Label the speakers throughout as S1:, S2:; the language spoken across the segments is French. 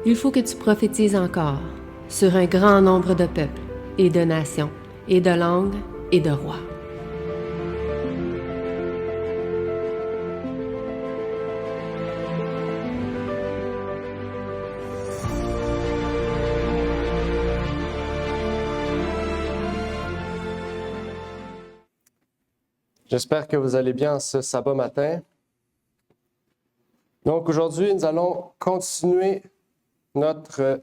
S1: Il faut que tu prophétises encore sur un grand nombre de peuples et de nations et de langues et de rois.
S2: J'espère que vous allez bien ce sabbat matin. Donc aujourd'hui, nous allons continuer notre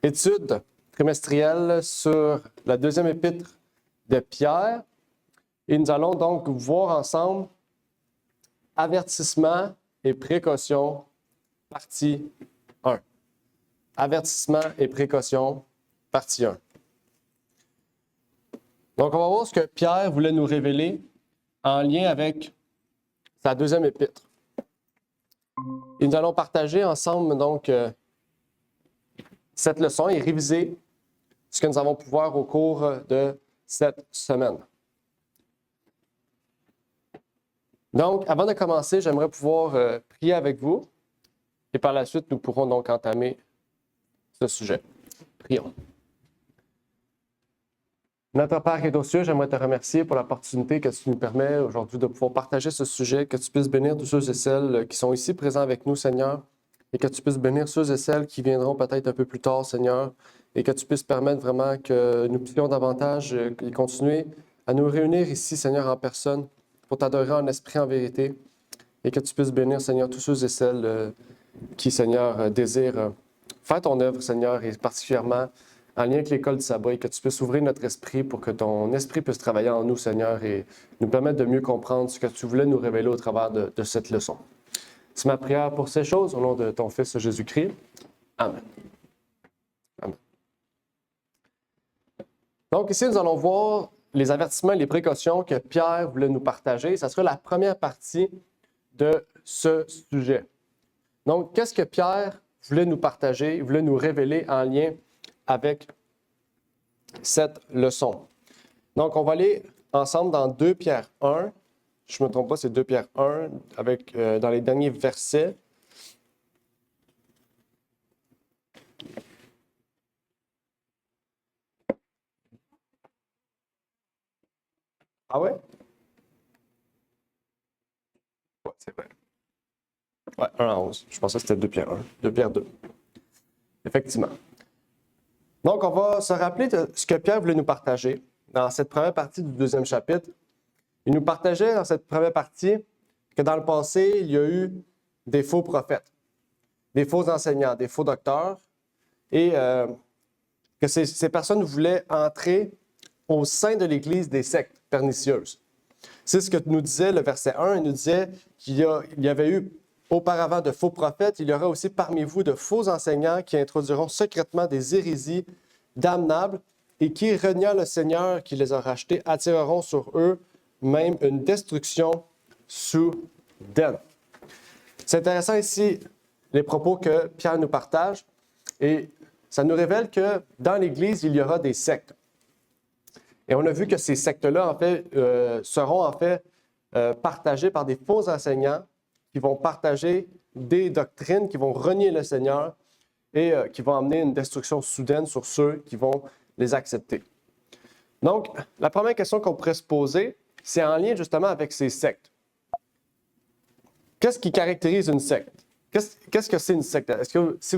S2: étude trimestrielle sur la deuxième épître de Pierre. Et nous allons donc voir ensemble avertissement et précaution, partie 1. Avertissement et précaution, partie 1. Donc, on va voir ce que Pierre voulait nous révéler en lien avec sa deuxième épître. Et nous allons partager ensemble donc cette leçon et réviser ce que nous avons pu voir au cours de cette semaine. Donc, avant de commencer, j'aimerais pouvoir prier avec vous et par la suite, nous pourrons donc entamer ce sujet. Prions. Notre Père qui est aux cieux, j'aimerais te remercier pour l'opportunité que tu nous permets aujourd'hui de pouvoir partager ce sujet, que tu puisses bénir tous ceux et celles qui sont ici présents avec nous, Seigneur, et que tu puisses bénir ceux et celles qui viendront peut-être un peu plus tard, Seigneur, et que tu puisses permettre vraiment que nous puissions davantage continuer à nous réunir ici, Seigneur, en personne, pour t'adorer en esprit, en vérité, et que tu puisses bénir, Seigneur, tous ceux et celles qui, Seigneur, désirent faire ton œuvre, Seigneur, et particulièrement en lien avec l'école du sabbat, et que tu puisses ouvrir notre esprit pour que ton esprit puisse travailler en nous, Seigneur, et nous permettre de mieux comprendre ce que tu voulais nous révéler au travers de cette leçon. C'est ma prière pour ces choses, au nom de ton Fils Jésus-Christ. Amen. Amen. Donc ici, nous allons voir les avertissements et les précautions que Pierre voulait nous partager. Ça sera la première partie de ce sujet. Donc, qu'est-ce que Pierre voulait nous partager, voulait nous révéler en lien avec cette leçon? Donc, on va aller ensemble dans 2 Pierre 1. Je ne me trompe pas, c'est 2 Pierre 1, avec, dans les derniers versets. Ah ouais? Ouais, c'est vrai. Ouais, 1 à 11. Je pensais que c'était 2 Pierre 1. 2 Pierre 2. Effectivement. Donc, on va se rappeler de ce que Pierre voulait nous partager dans cette première partie du 2e chapitre. Il nous partageait dans cette première partie que dans le passé, il y a eu des faux prophètes, des faux enseignants, des faux docteurs, et que ces personnes voulaient entrer au sein de l'Église des sectes pernicieuses. C'est ce que nous disait le verset 1. Il nous disait qu'il y avait eu auparavant de faux prophètes, il y aura aussi parmi vous de faux enseignants qui introduiront secrètement des hérésies damnables et qui, reniant le Seigneur qui les a rachetés, attireront sur eux même une destruction soudaine. C'est intéressant ici les propos que Pierre nous partage et ça nous révèle que dans l'Église, il y aura des sectes. Et on a vu que ces sectes-là, en fait, seront en fait partagées par des faux enseignants qui vont partager des doctrines, qui vont renier le Seigneur et qui vont amener une destruction soudaine sur ceux qui vont les accepter. Donc, la première question qu'on pourrait se poser, c'est en lien justement avec ces sectes. Qu'est-ce qui caractérise une secte? Qu'est-ce que c'est une secte? Est-ce que si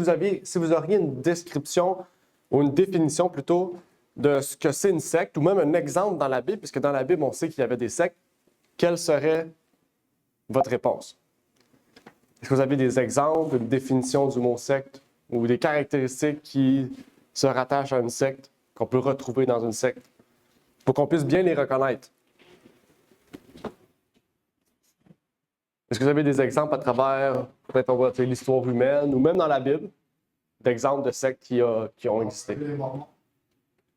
S2: vous auriez une description ou une définition plutôt de ce que c'est une secte, ou même un exemple dans la Bible, puisque dans la Bible, on sait qu'il y avait des sectes, quelle serait votre réponse? Est-ce que vous avez des exemples, une définition du mot secte ou des caractéristiques qui se rattachent à une secte, qu'on peut retrouver dans une secte, pour qu'on puisse bien les reconnaître? Est-ce que vous avez des exemples à travers, peut-être on va dire l'histoire humaine, ou même dans la Bible, d'exemples de sectes qui ont existé?
S3: Les Mormons.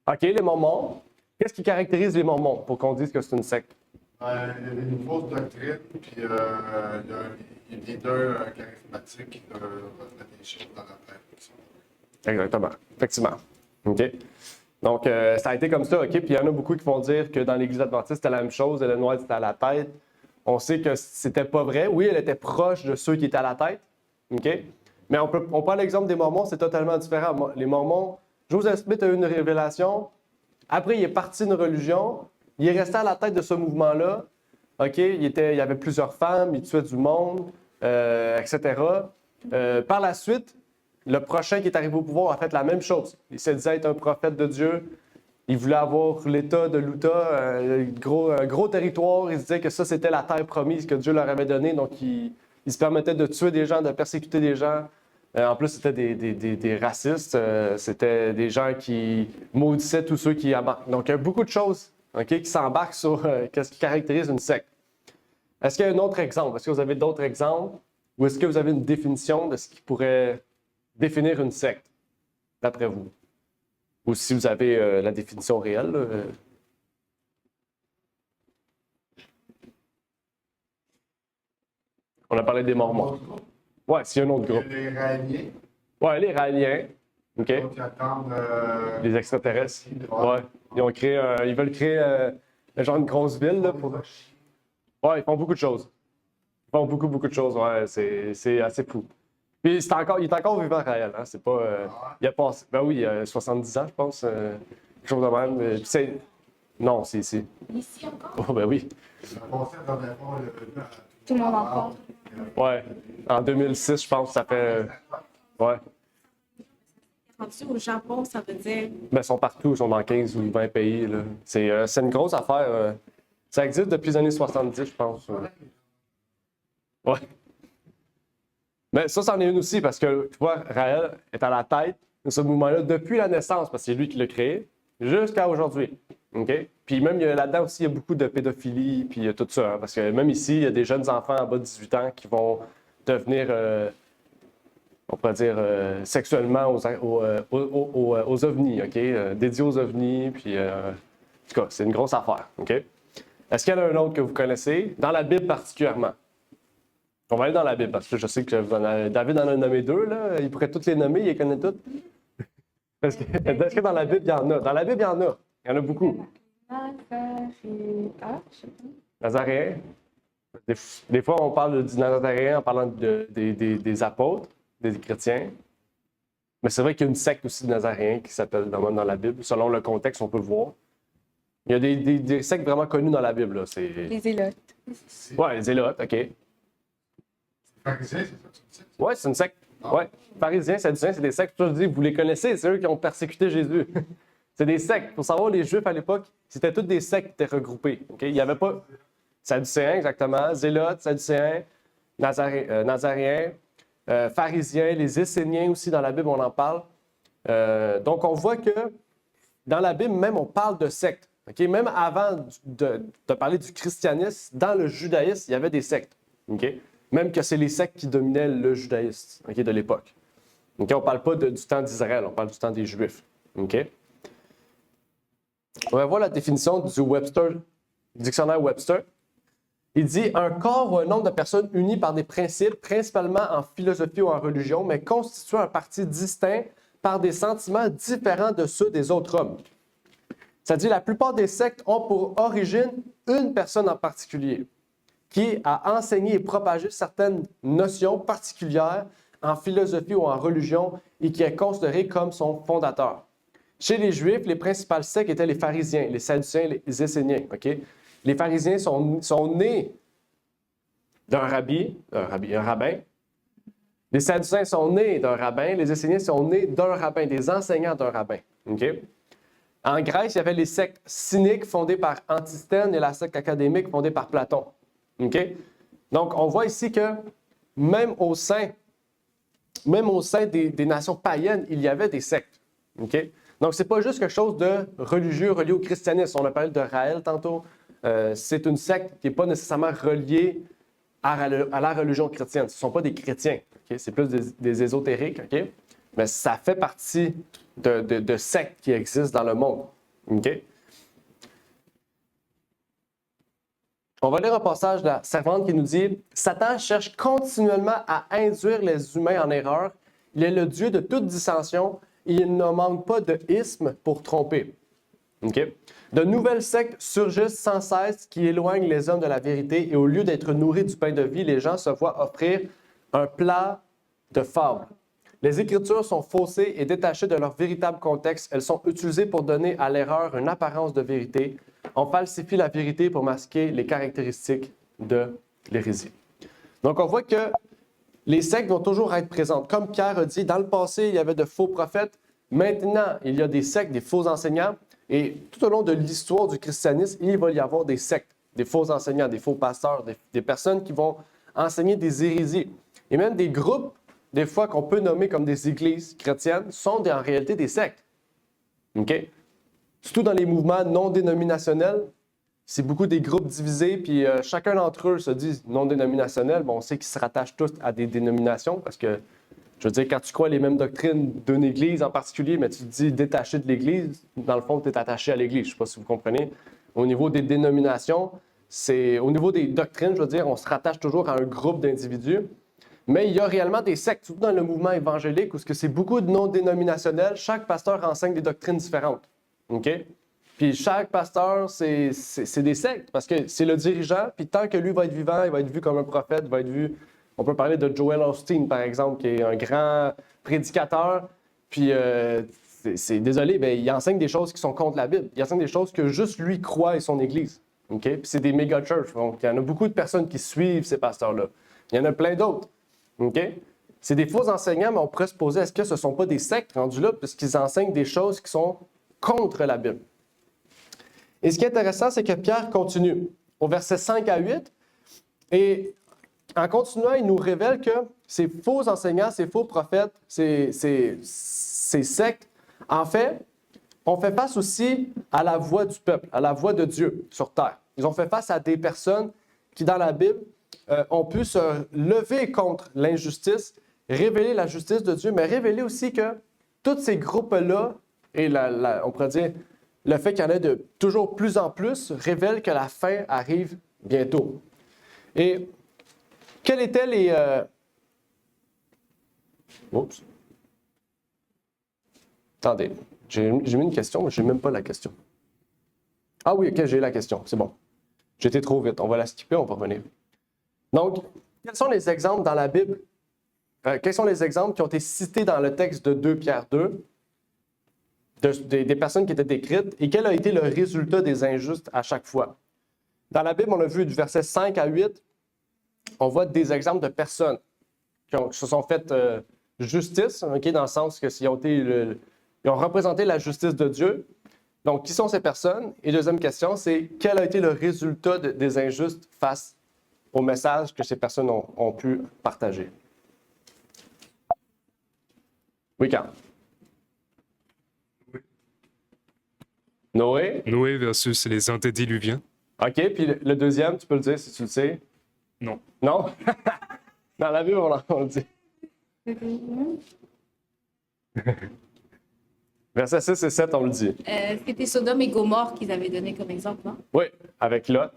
S2: OK, les Mormons. Qu'est-ce qui caractérise les Mormons pour qu'on dise que c'est une secte?
S3: Il y avait une fausse doctrine, puis il y a un leader charismatique qui remet des choses dans la tête.
S2: Exactement, effectivement. OK. Donc, ça a été comme ça, OK? Puis il y en a beaucoup qui vont dire que dans l'Église adventiste, c'était la même chose, le noir était à la tête. On sait que c'était pas vrai. Oui, elle était proche de ceux qui étaient à la tête, OK? Mais on prend l'exemple des Mormons, c'est totalement différent. Les Mormons, Joseph Smith a eu une révélation. Après, il est parti d'une religion. Il est resté à la tête de ce mouvement-là. OK? Il y avait plusieurs femmes, il tuait du monde, etc. Par la suite, le prochain qui est arrivé au pouvoir a fait la même chose. Il se disait être un prophète de Dieu. Il voulait avoir l'État de l'Utah, un gros territoire. Il se disait que ça, c'était la terre promise que Dieu leur avait donnée. Donc, il se permettait de tuer des gens, de persécuter des gens. En plus, c'était des racistes. C'était des gens qui maudissaient tous ceux qui embarquent. Donc, il y a beaucoup de choses qui s'embarquent sur ce qui caractérise une secte. Est-ce qu'il y a un autre exemple? Est-ce que vous avez d'autres exemples? Ou est-ce que vous avez une définition de ce qui pourrait définir une secte, d'après vous? Ou si vous avez la définition réelle. On a parlé des Mormons. Ouais, s'il y a un autre groupe.
S3: Les Raéliens.
S2: Ouais, les Raéliens. OK.
S3: Donc, ils attendent.
S2: Les extraterrestres. Ouais. Ils veulent créer un genre une grosse ville. Là, pour... Ouais, ils font beaucoup de choses. Ils font beaucoup de choses. Ouais, c'est assez fou. Puis il est encore vivant, Raël. Hein? C'est pas. Il a passé. Ben oui, il a 70 ans, je pense. Quelque chose de même. Puis c'est. Non, c'est ici.
S4: Ici encore?
S2: Oh, ben oui.
S3: Ça passait dans le fond,
S4: Tout le monde en parle.
S2: Ouais. En 2006, je pense, ça fait. Ouais.
S4: Rendu au Japon, ça veut dire.
S2: Ben, ils sont partout. Ils sont dans 15 ou 20 pays. Là. C'est une grosse affaire. Ça existe depuis les années 70, je pense. Ouais. Mais ça, c'en est une aussi, parce que, tu vois, Raël est à la tête de ce mouvement-là depuis la naissance, parce que c'est lui qui l'a créé, jusqu'à aujourd'hui. OK? Puis même, là-dedans aussi, il y a beaucoup de pédophilie, puis tout ça. Hein, parce que même ici, il y a des jeunes enfants en bas de 18 ans qui vont devenir, on pourrait dire, sexuellement aux ovnis, OK? Dédiés aux ovnis, puis... en tout cas, c'est une grosse affaire, OK? Est-ce qu'il y en a un autre que vous connaissez, dans la Bible particulièrement? On va aller dans la Bible, parce que je sais que David en a nommé deux, là. Il pourrait toutes les nommer, il les connaît toutes. Est-ce que dans la Bible, il y en a? Dans la Bible, il y en a. Il y en a beaucoup. Nazaréen. Des fois, on parle du Nazaréen en parlant des apôtres, des chrétiens. Mais c'est vrai qu'il y a une secte aussi de Nazaréens qui s'appelle dans la Bible. Selon le contexte, on peut le voir. Il y a des sectes vraiment connues dans la Bible. Là.
S4: Les Zélotes.
S2: Ouais, les Zélotes, OK.
S3: Pharisiens, c'est ça que tu me dis?
S2: Oui, c'est une secte. Oui. Pharisiens, Sadducéens, c'est des sectes. Je dis, vous les connaissez, c'est eux qui ont persécuté Jésus. C'est des sectes. Pour savoir, les Juifs à l'époque, c'était toutes des sectes qui étaient regroupées. Okay? Il n'y avait pas Sadducéens, exactement, Zélotes, Sadducéens, Nazaréens, Pharisiens, les Esséniens aussi, dans la Bible, on en parle. Donc, on voit que dans la Bible, même, on parle de sectes. Okay? Même avant de parler du christianisme, dans le judaïsme, il y avait des sectes. Okay? Même que c'est les sectes qui dominaient le judaïsme de l'époque. Okay? On ne parle pas du temps d'Israël, on parle du temps des Juifs. Okay? On va voir la définition du dictionnaire Webster. Il dit « Un corps ou un nombre de personnes unies par des principes, principalement en philosophie ou en religion, mais constituant un parti distinct par des sentiments différents de ceux des autres hommes. » C'est-à-dire la plupart des sectes ont pour origine une personne en particulier qui a enseigné et propagé certaines notions particulières en philosophie ou en religion et qui est considéré comme son fondateur. Chez les Juifs, les principales sectes étaient les pharisiens, les sadducéens, les esséniens. Okay? Les pharisiens sont nés d'un rabbin. Les sadducéens sont nés d'un rabbin. Les esséniens sont nés d'un rabbin, des enseignants d'un rabbin. Okay? En Grèce, il y avait les sectes cyniques fondées par Antisthène et la secte académique fondée par Platon. Okay? Donc, on voit ici que même au sein des nations païennes, il y avait des sectes. Okay? Donc, ce n'est pas juste quelque chose de religieux relié au christianisme. On a parlé de Raël tantôt. C'est une secte qui n'est pas nécessairement reliée à la religion chrétienne. Ce ne sont pas des chrétiens. Okay? C'est plus des ésotériques. Okay? Mais ça fait partie de sectes qui existent dans le monde. Okay? On va lire un passage de la servante qui nous dit « Satan cherche continuellement à induire les humains en erreur. Il est le Dieu de toute dissension. Il ne manque pas de ismes pour tromper. » Okay? De nouvelles sectes surgissent sans cesse qui éloignent les hommes de la vérité et au lieu d'être nourris du pain de vie, les gens se voient offrir un plat de fable. Les Écritures sont faussées et détachées de leur véritable contexte. Elles sont utilisées pour donner à l'erreur une apparence de vérité. On falsifie la vérité pour masquer les caractéristiques de l'hérésie. Donc, on voit que les sectes vont toujours être présentes. Comme Pierre a dit, dans le passé, il y avait de faux prophètes. Maintenant, il y a des sectes, des faux enseignants. Et tout au long de l'histoire du christianisme, il va y avoir des sectes, des faux enseignants, des faux pasteurs, des personnes qui vont enseigner des hérésies. Et même des groupes, des fois qu'on peut nommer comme des églises chrétiennes, sont en réalité des sectes. OK? Surtout dans les mouvements non dénominationnels, c'est beaucoup des groupes divisés, puis chacun d'entre eux se dit non dénominationnel. Bon, on sait qu'ils se rattachent tous à des dénominations, parce que, je veux dire, quand tu crois les mêmes doctrines d'une église en particulier, mais tu te dis détaché de l'église, dans le fond, tu es attaché à l'église. Je ne sais pas si vous comprenez. Au niveau des dénominations, au niveau des doctrines, je veux dire, on se rattache toujours à un groupe d'individus. Mais il y a réellement des sectes, surtout dans le mouvement évangélique, où c'est beaucoup de non dénominationnels. Chaque pasteur enseigne des doctrines différentes. OK? Puis chaque pasteur, c'est des sectes, parce que c'est le dirigeant, puis tant que lui va être vivant, il va être vu comme un prophète, il va être vu... On peut parler de Joel Osteen, par exemple, qui est un grand prédicateur, puis désolé, mais il enseigne des choses qui sont contre la Bible. Il enseigne des choses que juste lui croit et son Église. OK? Puis c'est des méga-churches, donc il y en a beaucoup de personnes qui suivent ces pasteurs-là. Il y en a plein d'autres. OK? C'est des faux enseignants, mais on pourrait se poser, est-ce que ce ne sont pas des sectes rendus là, puisqu'ils enseignent des choses qui sont contre la Bible? Et ce qui est intéressant, c'est que Pierre continue au verset 5 à 8, et en continuant, il nous révèle que ces faux enseignants, ces faux prophètes, ces sectes, en fait, ont fait face aussi à la voix du peuple, à la voix de Dieu sur terre. Ils ont fait face à des personnes qui, dans la Bible, ont pu se lever contre l'injustice, révéler la justice de Dieu, mais révéler aussi que tous ces groupes-là, et on pourrait dire le fait qu'il y en ait de toujours plus en plus, révèle que la fin arrive bientôt. Et quels étaient les... Oups. Attendez, j'ai mis une question, mais je n'ai même pas la question. Ah oui, ok, j'ai la question, c'est bon. J'étais trop vite, on va la skipper, on va revenir. Donc, quels sont les exemples dans la Bible? Quels sont les exemples qui ont été cités dans le texte de 2 Pierre 2, des personnes qui étaient décrites, et quel a été le résultat des injustes à chaque fois? Dans la Bible, on a vu du verset 5 à 8, on voit des exemples de personnes qui se sont faites justice, okay, dans le sens que ils ont représenté la justice de Dieu. Donc, qui sont ces personnes? Et deuxième question, c'est quel a été le résultat des injustes face au message que ces personnes ont pu partager? Oui, Carl. Noé.
S5: Noé versus les antédiluviens.
S2: OK, puis le deuxième, tu peux le dire si tu le sais?
S5: Non.
S2: Non? Dans la Bible, on le dit. Verset 6 et 7, on le dit.
S4: C'était Sodome et Gomorrhe qu'ils avaient donné comme exemple, non?
S2: Oui, avec Lot.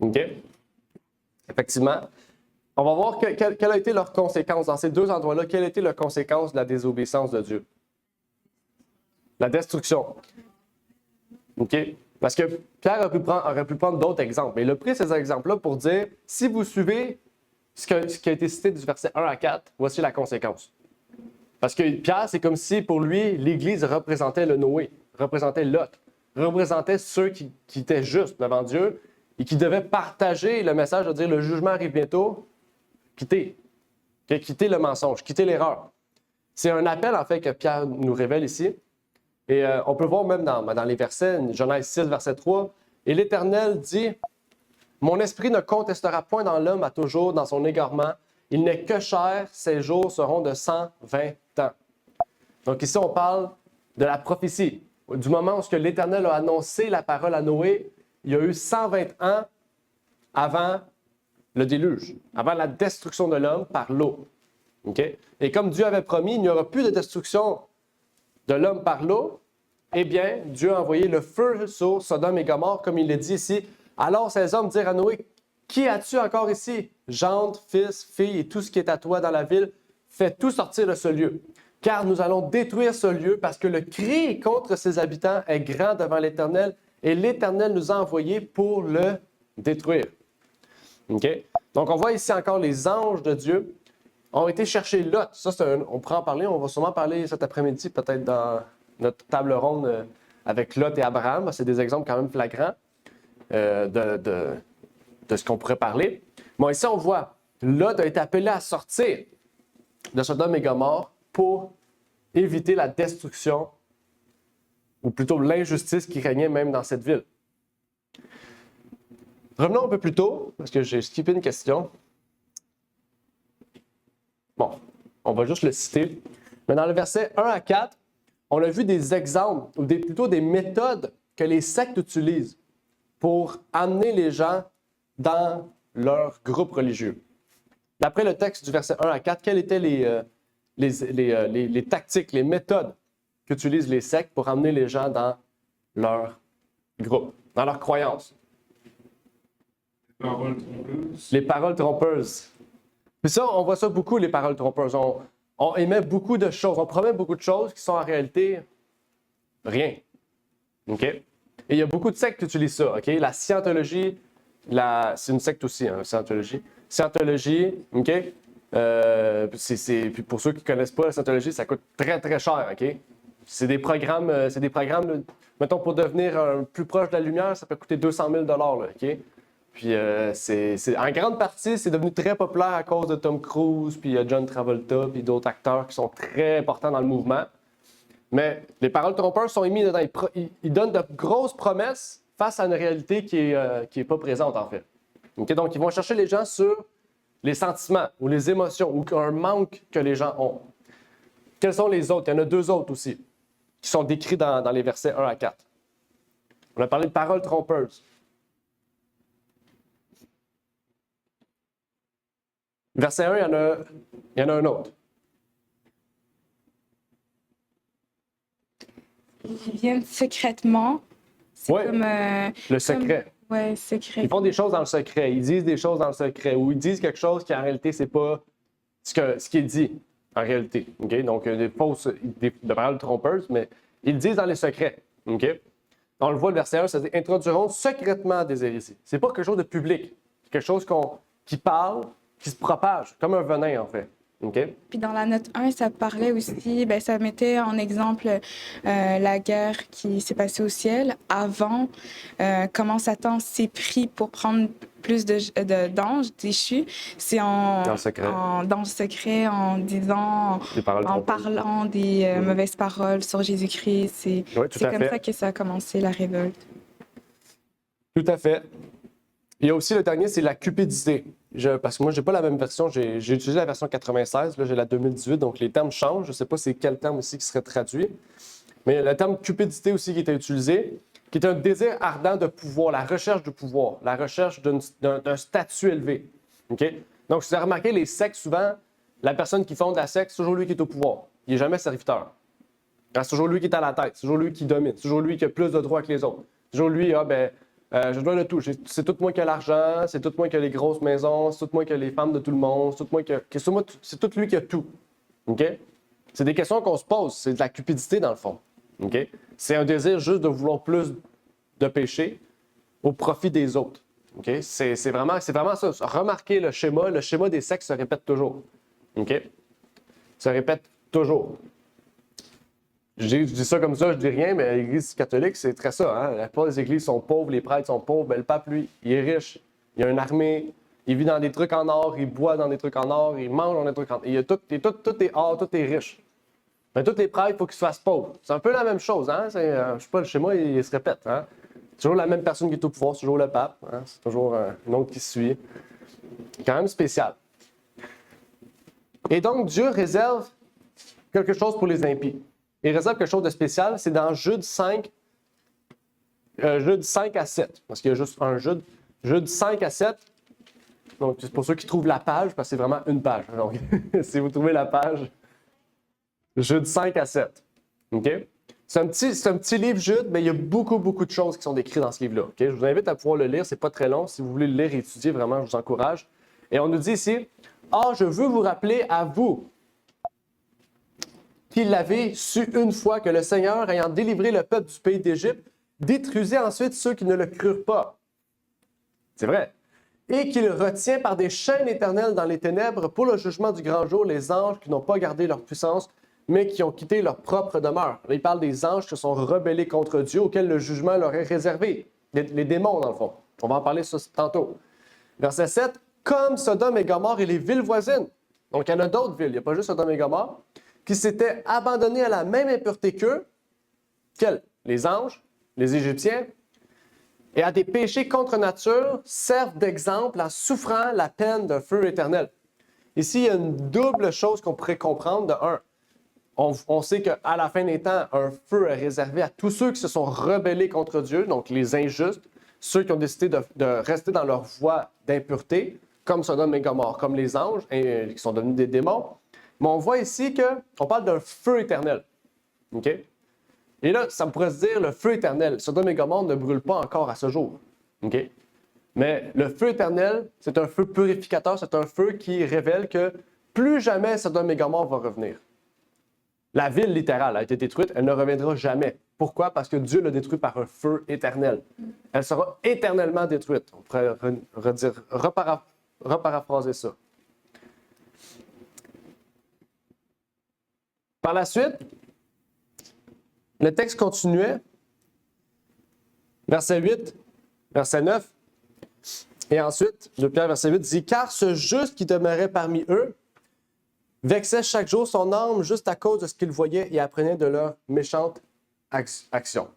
S2: OK? Effectivement. On va voir quelle a été leur conséquence dans ces deux endroits-là. Quelle a été la conséquence de la désobéissance de Dieu? La destruction. OK? Parce que Pierre aurait pu prendre d'autres exemples. Mais il a pris ces exemples-là pour dire, si vous suivez ce qui a été cité du verset 1 à 4, voici la conséquence. Parce que Pierre, c'est comme si pour lui, l'Église représentait le Noé, représentait Lot, représentait ceux qui étaient justes devant Dieu et qui devaient partager le message de dire le jugement arrive bientôt, quittez. Quittez le mensonge, quittez l'erreur. C'est un appel, en fait, que Pierre nous révèle ici. Et on peut voir même dans les versets, Genèse 6, verset 3, « Et l'Éternel dit, mon esprit ne contestera point dans l'homme à toujours dans son égarement. Il n'est que chair, ses jours seront de 120 ans. » Donc ici, on parle de la prophétie. Du moment où l'Éternel a annoncé la parole à Noé, il y a eu 120 ans avant le déluge, avant la destruction de l'homme par l'eau. Okay? Et comme Dieu avait promis, il n'y aura plus de destruction de l'homme par l'eau, eh bien, Dieu a envoyé le feu sur Sodome et Gomorrhe, comme il le dit ici. Alors ces hommes dirent à Noé, « Qui as-tu encore ici? Gendre, fils, fille et tout ce qui est à toi dans la ville, fais tout sortir de ce lieu. Car nous allons détruire ce lieu parce que le cri contre ses habitants est grand devant l'Éternel et l'Éternel nous a envoyés pour le détruire. » Okay? Donc on voit ici encore les anges de Dieu ont été chercher Lot. Ça, on pourra en parler, on va sûrement parler cet après-midi, peut-être dans notre table ronde avec Lot et Abraham. C'est des exemples quand même flagrants de ce qu'on pourrait parler. Bon, ici, on voit, Lot a été appelé à sortir de Sodome et Gomorrhe pour éviter la destruction, ou plutôt l'injustice qui régnait même dans cette ville. Revenons un peu plus tôt, parce que j'ai skippé une question. Bon, on va juste le citer. Mais dans le verset 1 à 4, on a vu des exemples, ou plutôt des méthodes que les sectes utilisent pour amener les gens dans leur groupe religieux. D'après le texte du verset 1 à 4, quelles étaient les tactiques, les méthodes qu'utilisent les sectes pour amener les gens dans leur groupe, dans leur croyance? Les paroles trompeuses. Puis ça, on voit ça beaucoup, les paroles trompeuses. On émet beaucoup de choses, on promet beaucoup de choses qui sont en réalité rien. OK? Et il y a beaucoup de sectes qui utilisent ça. OK? La scientologie, c'est une secte aussi, hein, Scientologie. Scientologie, OK? Puis pour ceux qui ne connaissent pas la Scientologie, ça coûte très, très cher, OK? C'est des programmes, mettons, pour devenir plus proche de la lumière, ça peut coûter 200 000 là, OK? Puis en grande partie, c'est devenu très populaire à cause de Tom Cruise, puis John Travolta, puis d'autres acteurs qui sont très importants dans le mouvement. Mais les paroles trompeurs sont émises dedans. Ils donnent de grosses promesses face à une réalité qui est pas présente, en fait. Okay? Donc, ils vont chercher les gens sur les sentiments ou les émotions ou un manque que les gens ont. Quels sont les autres? Il y en a deux autres aussi qui sont décrits dans les versets 1 à 4. On a parlé de paroles trompeuses. Verset 1, il y en a un autre.
S6: Ils viennent secrètement. C'est
S2: Oui,
S6: comme,
S2: le secret.
S6: Oui, secret.
S2: Ils font des choses dans le secret. Ils disent des choses dans le secret. Ou ils disent quelque chose qui, en réalité, c'est pas ce qui est dit, en réalité. Okay? Donc, des paroles trompeuses, mais ils le disent dans les secrets. Okay? On le voit, le verset 1, ça dit « Introduiront secrètement des hérésies ». C'est pas quelque chose de public. C'est quelque chose qui parle, qui se propage, comme un venin, en fait. Okay?
S6: Puis dans la note 1, ça parlait aussi, ça mettait en exemple la guerre qui s'est passée au ciel avant, comment Satan s'est pris pour prendre plus d'anges déchus. C'est dans le secret, en disant, en parlant des mauvaises paroles sur Jésus-Christ. C'est comme ça que ça a commencé, la révolte.
S2: Tout à fait. Il y a aussi le dernier, c'est la cupidité. Parce que moi, je n'ai pas la même version. J'ai utilisé la version 96, là, j'ai la 2018, donc les termes changent. Je ne sais pas c'est quel terme aussi qui serait traduit. Mais le terme cupidité aussi qui était utilisé, qui est un désir ardent de pouvoir, la recherche de pouvoir, la recherche d'un statut élevé. Okay? Donc, si vous avez remarqué, les sectes, souvent, la personne qui fonde la secte, c'est toujours lui qui est au pouvoir. Il n'est jamais serviteur. C'est toujours lui qui est à la tête, c'est toujours lui qui domine, c'est toujours lui qui a plus de droits que les autres. C'est toujours lui, je dois le tout. C'est tout moi qui a l'argent, c'est tout moi qui a les grosses maisons, c'est tout moi qui a les femmes de tout le monde, c'est tout lui qui a tout. Okay? C'est des questions qu'on se pose, c'est de la cupidité dans le fond. Okay? C'est un désir juste de vouloir plus de péché au profit des autres. Okay? C'est vraiment ça. Remarquez le schéma des sectes se répète toujours. Okay? Se répète toujours. Je dis ça comme ça, je dis rien, mais l'Église catholique, c'est très ça. Hein? La plupart des églises sont pauvres, les prêtres sont pauvres. Ben, le pape, lui, il est riche. Il a une armée, il vit dans des trucs en or, il boit dans des trucs en or, il mange dans des trucs en or. Tout est or, tout est riche. Mais tous les prêtres, il faut qu'ils se fassent pauvres. C'est un peu la même chose. Hein? Je sais pas, le schéma, il se répète. Hein? C'est toujours la même personne qui est au pouvoir, c'est toujours le pape. Hein? C'est toujours un autre qui suit. C'est quand même spécial. Et donc, Dieu réserve quelque chose pour les impies. Il réserve quelque chose de spécial, c'est dans Jude 5 à 7. Parce qu'il y a juste un Jude. Jude 5 à 7. Donc, c'est pour ceux qui trouvent la page, parce que c'est vraiment une page. Donc, si vous trouvez la page, Jude 5 à 7. OK? C'est un petit livre, Jude, mais il y a beaucoup, beaucoup de choses qui sont décrites dans ce livre-là. Okay? Je vous invite à pouvoir le lire, c'est pas très long. Si vous voulez le lire et étudier, vraiment, je vous encourage. Et on nous dit ici, « Ah, je veux vous rappeler à vous qu'il l'avait su une fois que le Seigneur, ayant délivré le peuple du pays d'Égypte, détruisait ensuite ceux qui ne le crurent pas. » C'est vrai. et qu'il retient par des chaînes éternelles dans les ténèbres pour le jugement du grand jour les anges qui n'ont pas gardé leur puissance, mais qui ont quitté leur propre demeure. Là, il parle des anges qui sont rebellés contre Dieu, auxquels le jugement leur est réservé. Les démons, dans le fond. On va en parler ça tantôt. Verset 7, comme Sodome et Gomorrhe et les villes voisines. Donc, il y en a d'autres villes, il n'y a pas juste Sodome et Gomorrhe, qui s'étaient abandonnés à la même impureté qu'eux, quels? Les anges, les Égyptiens, et à des péchés contre nature, servent d'exemple en souffrant la peine d'un feu éternel. Ici, il y a une double chose qu'on pourrait comprendre. De un, on sait qu'à la fin des temps, un feu est réservé à tous ceux qui se sont rebellés contre Dieu, donc les injustes, ceux qui ont décidé de rester dans leur voie d'impureté, comme Sodome et Gomorrhe, comme les anges, qui sont devenus des démons. Mais on voit ici qu'on parle d'un feu éternel. OK? Et là, ça pourrait se dire, le feu éternel, Sodome et Gomorrhe ne brûle pas encore à ce jour. OK? Mais le feu éternel, c'est un feu purificateur, c'est un feu qui révèle que plus jamais Sodome et Gomorrhe va revenir. La ville littérale a été détruite, elle ne reviendra jamais. Pourquoi? Parce que Dieu l'a détruite par un feu éternel. Elle sera éternellement détruite. On pourrait reparaphraser ça. Par la suite, le texte continuait, verset 8, verset 9, et ensuite, 2 Pierre, verset 8, dit « Car ce juste qui demeurait parmi eux vexait chaque jour son âme juste à cause de ce qu'il voyait et apprenait de leurs méchantes actions. »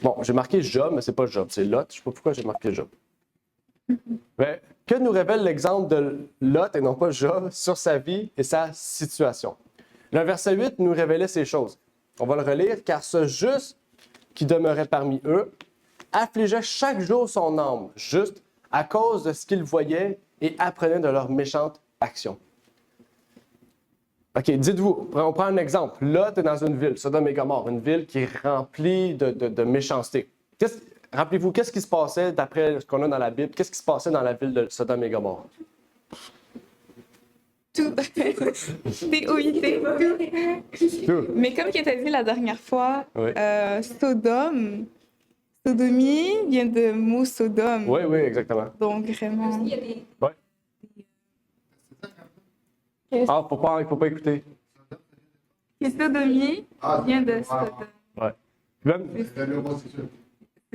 S2: Bon, j'ai marqué Job, mais c'est pas Job, c'est Lot. Je ne sais pas pourquoi j'ai marqué Job. Mais que nous révèle l'exemple de Lot et non pas Job sur sa vie et sa situation? Le verset 8 nous révélait ces choses. On va le relire. « Car ce juste qui demeurait parmi eux affligeait chaque jour son âme, juste à cause de ce qu'il voyait et apprenait de leurs méchantes actions. » OK, dites-vous, on prend un exemple. Lot est dans une ville, Sodome et Gomorrhe, une ville qui est remplie de méchanceté. Rappelez-vous, qu'est-ce qui se passait, d'après ce qu'on a dans la Bible, qu'est-ce qui se passait dans la ville de Sodome et Gomorrhe?
S6: Tout. T-O-I-T.
S2: Tout.
S6: Mais comme tu as dit la dernière fois,
S2: Oui.
S6: Sodomie vient de mot Sodome.
S2: Oui, oui, exactement.
S6: Donc vraiment.
S4: Il y a des
S2: Ouais. Ah, il ne faut pas écouter.
S6: Et Sodomie vient de Sodome.
S2: Ouais. Même-
S3: C'est l'homosexualité.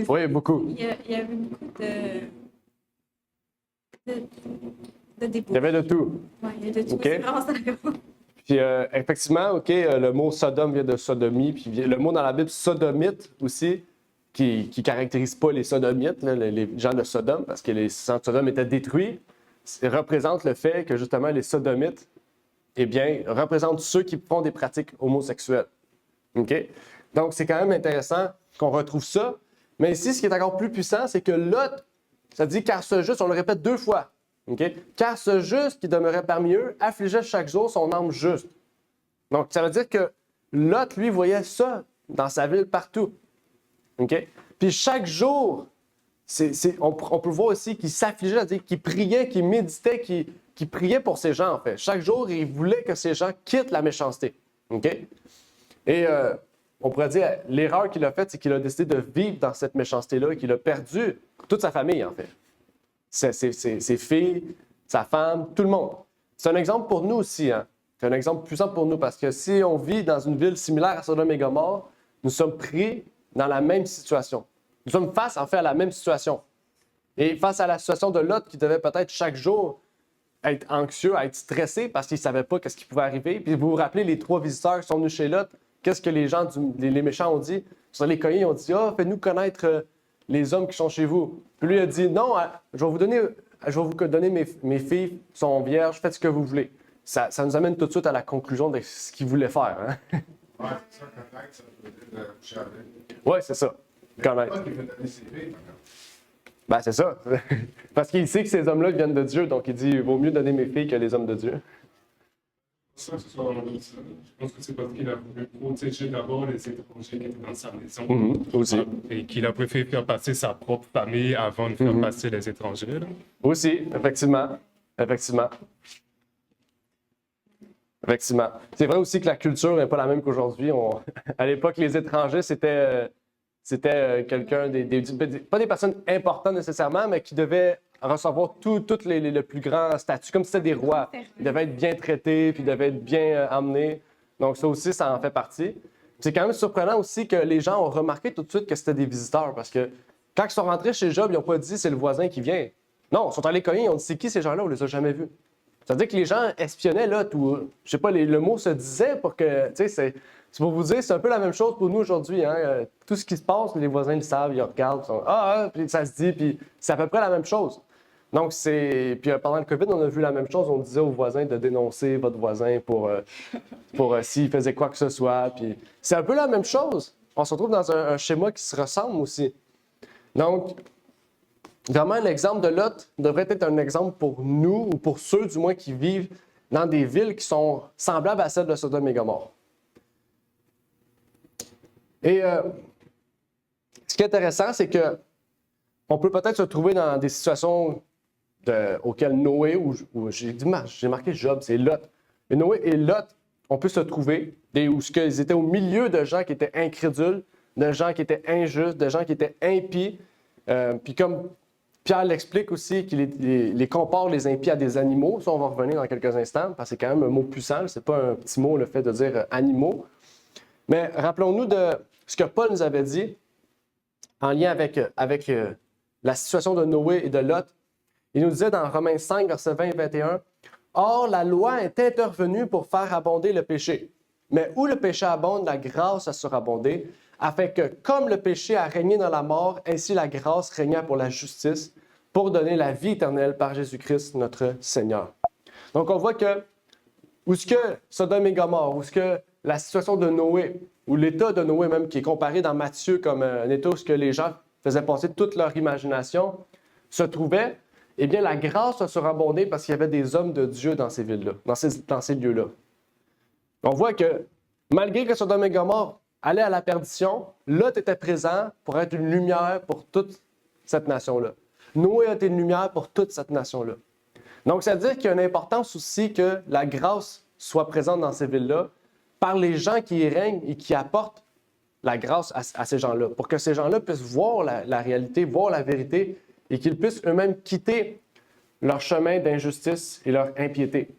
S2: Oui, beaucoup.
S4: il y avait beaucoup de
S2: Il
S4: débouches.
S2: y avait de tout.
S4: Ouais, il y a de tout.
S2: OK.
S4: C'est vraiment ça.
S2: Puis effectivement, OK, le mot Sodome vient de sodomie, puis le mot dans la Bible sodomite aussi, qui caractérise pas les sodomites, là, les gens de Sodome, parce que les centres de Sodome étaient détruits, représente le fait que justement les sodomites, eh bien, représentent ceux qui font des pratiques homosexuelles. OK? Donc, c'est quand même intéressant qu'on retrouve ça. Mais ici, ce qui est encore plus puissant, c'est que Lot, ça dit « car ce juste », on le répète 2 fois. OK? « Car ce juste qui demeurait parmi eux affligeait chaque jour son âme juste. » Donc, ça veut dire que Lot, lui, voyait ça dans sa ville partout. OK? Puis chaque jour, on peut voir aussi qu'il s'affligeait, c'est-à-dire qu'il priait, qu'il méditait, qu'il priait pour ces gens, en fait. Chaque jour, il voulait que ces gens quittent la méchanceté. OK? Et on pourrait dire, l'erreur qu'il a faite, c'est qu'il a décidé de vivre dans cette méchanceté-là et qu'il a perdu toute sa famille, en fait. Ses filles, sa femme, tout le monde. C'est un exemple pour nous aussi, hein? C'est un exemple puissant pour nous parce que si on vit dans une ville similaire à Sodome et Gomorrhe, nous sommes pris dans la même situation. Nous sommes face, en fait, à la même situation. Et face à la situation de Lot qui devait peut-être chaque jour être anxieux, être stressé parce qu'il ne savait pas ce qui pouvait arriver. Puis vous vous rappelez, les 3 visiteurs qui sont venus chez Lot, qu'est-ce que les gens, les méchants ont dit? Ils sont allés cogner, ils ont dit « Ah, faites-nous connaître les hommes qui sont chez vous. » Puis lui a dit « Non, je vais vous donner mes filles, sont vierges, faites ce que vous voulez. » Ça nous amène tout de suite à la conclusion de ce qu'il voulait faire. Hein?
S3: Ouais, c'est ça, connaître, ça veut dire coucher avec.
S2: Oui, c'est ça. Connaître.
S3: Pas qu'il veut donner ses filles,
S2: Ben, c'est ça. Parce qu'il sait que ces hommes-là viennent de Dieu, donc il dit il vaut mieux donner mes filles que les hommes de Dieu.
S5: Ça, je pense que c'est parce qu'il a voulu protéger d'abord les étrangers qui étaient dans sa maison.
S2: Aussi.
S5: Et qu'il a préféré faire passer sa propre famille avant de faire passer les étrangers. Là.
S2: Aussi, effectivement. Effectivement. C'est vrai aussi que la culture n'est pas la même qu'aujourd'hui. À l'époque, les étrangers, c'était c'était quelqu'un, pas des personnes importantes nécessairement, mais qui devaient recevoir tout le plus grand statut, comme si c'était des rois. Ils devaient être bien traités, puis ils devaient être bien amenés. Donc ça aussi, ça en fait partie. C'est quand même surprenant aussi que les gens ont remarqué tout de suite que c'était des visiteurs, parce que quand ils sont rentrés chez Job, ils n'ont pas dit « c'est le voisin qui vient ». Non, ils sont allés cogner, ils ont dit « c'est qui ces gens-là? On les a jamais vus ». Ça veut dire que les gens espionnaient, là, tout. Je sais pas, le mot se disait pour que, tu sais, c'est pour vous dire, c'est un peu la même chose pour nous aujourd'hui. Hein? Tout ce qui se passe, les voisins le savent, ils regardent, ils sont, puis ça se dit, puis c'est à peu près la même chose. Donc, puis pendant le COVID, on a vu la même chose. On disait aux voisins de dénoncer votre voisin pour s'il faisait quoi que ce soit. Puis c'est un peu la même chose. On se retrouve dans un schéma qui se ressemble aussi. Donc, vraiment, l'exemple de Lot devrait être un exemple pour nous, ou pour ceux du moins qui vivent dans des villes qui sont semblables à celles de Sodome et Gomorrhe. Et ce qui est intéressant, c'est que on peut peut-être se trouver dans des situations auxquelles Noé, ou j'ai marqué Job, c'est Lot. Mais Noé et Lot, on peut se trouver où ils étaient au milieu de gens qui étaient incrédules, de gens qui étaient injustes, de gens qui étaient impies. Puis comme Pierre l'explique aussi, qu'il les compare les impies à des animaux. Ça, on va revenir dans quelques instants, parce que c'est quand même un mot puissant. C'est pas un petit mot, le fait de dire animaux. Mais rappelons-nous de ce que Paul nous avait dit en lien avec la situation de Noé et de Lot. Il nous disait dans Romains 5, versets 20 et 21, « Or, la loi est intervenue pour faire abonder le péché. Mais où le péché abonde, la grâce a surabondé, afin que, comme le péché a régné dans la mort, ainsi la grâce régna pour la justice, pour donner la vie éternelle par Jésus-Christ, notre Seigneur. » Donc, on voit que, où ce que Sodome et Gomorrhe, où ce que la situation de Noé, ou l'état de Noé même, qui est comparé dans Matthieu comme un état où ce que les gens faisaient passer toute leur imagination, se trouvait, eh bien, la grâce a surabondé parce qu'il y avait des hommes de Dieu dans ces villes-là, dans ces lieux-là. On voit que, malgré que Sodome et Gomorrhe allait à la perdition, Lot était présent pour être une lumière pour toute cette nation-là. Noé a été une lumière pour toute cette nation-là. Donc, ça veut dire qu'il y a une importance aussi que la grâce soit présente dans ces villes-là par les gens qui y règnent et qui apportent la grâce à ces gens-là, pour que ces gens-là puissent voir la réalité, voir la vérité et qu'ils puissent eux-mêmes quitter leur chemin d'injustice et leur impiété.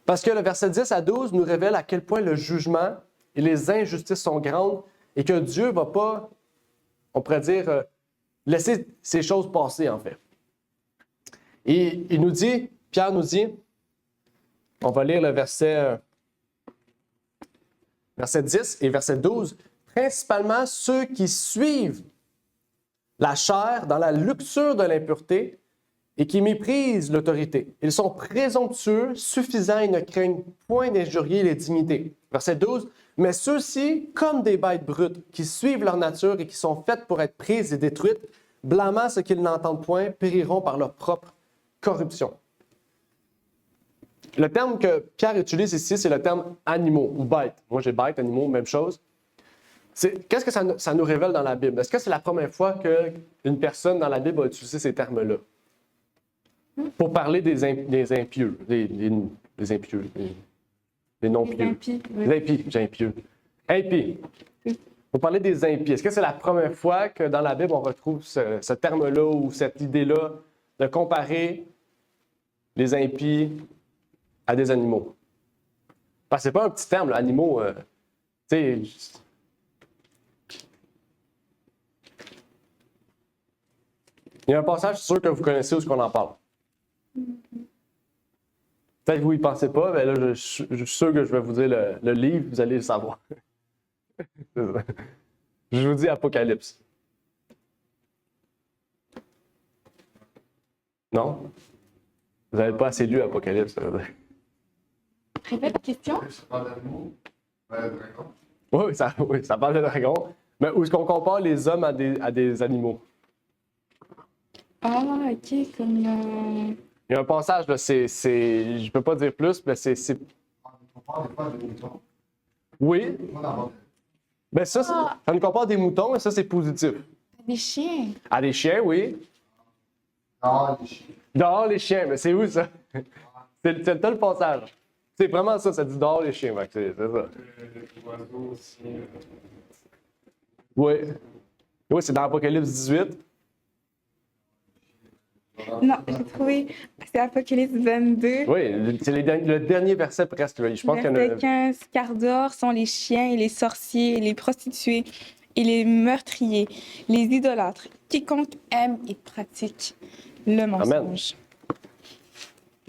S2: Parce que le verset 10 à 12 nous révèle à quel point le jugement et les injustices sont grandes et que Dieu ne va pas, on pourrait dire, laisser ces choses passer, en fait. Et il nous dit, Pierre nous dit, on va lire le verset 10 et verset 12, principalement ceux qui suivent la chair dans la luxure de l'impureté et qui méprisent l'autorité. Ils sont présomptueux, suffisants et ne craignent point d'injurier les dignités. Verset 12, mais ceux-ci, comme des bêtes brutes, qui suivent leur nature et qui sont faites pour être prises et détruites, blâmant ce qu'ils n'entendent point, périront par leur propre corruption. Le terme que Pierre utilise ici, c'est le terme animaux ou bêtes. Moi, j'ai bêtes, animaux, même chose. Qu'est-ce que ça nous révèle dans la Bible? Est-ce que c'est la première fois qu'une personne dans la Bible a utilisé ces termes-là? Pour parler des impieux, des impieux, des non-pieux. Les impies, j'ai impieux. Impies. Pour parler des impies, est-ce que c'est la première fois que dans la Bible, on retrouve ce terme-là ou cette idée-là de comparer les impies à des animaux? Parce que c'est pas un petit terme, là, animaux, tu sais. Il y a un passage sûr que vous connaissez où est-ce qu'on en parle. Peut-être que vous y pensez pas, mais là, je suis sûr que je vais vous dire le livre, vous allez le savoir. Je vous dis Apocalypse. Non? Vous n'avez pas assez lu Apocalypse, ça veut dire.
S6: Répète la question.
S3: Ça parle d'animaux, dragon.
S2: Oui, ça parle de dragons. Mais où est-ce qu'on compare les hommes à des animaux?
S6: Ah, ok, comme...
S2: Il y a un passage, là, je ne peux pas dire plus, mais c'est...
S3: On parle des fois de moutons.
S2: Oui.
S3: On en
S2: Ben ça nous compare des moutons, et ça, c'est positif.
S6: Des chiens.
S2: À des chiens, oui.
S3: parle des chiens.
S2: Dehors les chiens, mais c'est où ça? C'est le passage. C'est vraiment ça, ça dit dehors les chiens, c'est ça.
S5: Les oiseaux aussi.
S2: Oui. Oui, c'est dans Apocalypse 18.
S6: Non, j'ai trouvé, c'est Apocalypse 22.
S2: Oui, c'est le dernier verset presque. Là. Je pense qu'il y en
S6: Verset
S2: a...
S6: 15, car dehors sont les chiens et les sorciers, et les prostituées et les meurtriers, les idolâtres, quiconque aime et pratique le mensonge.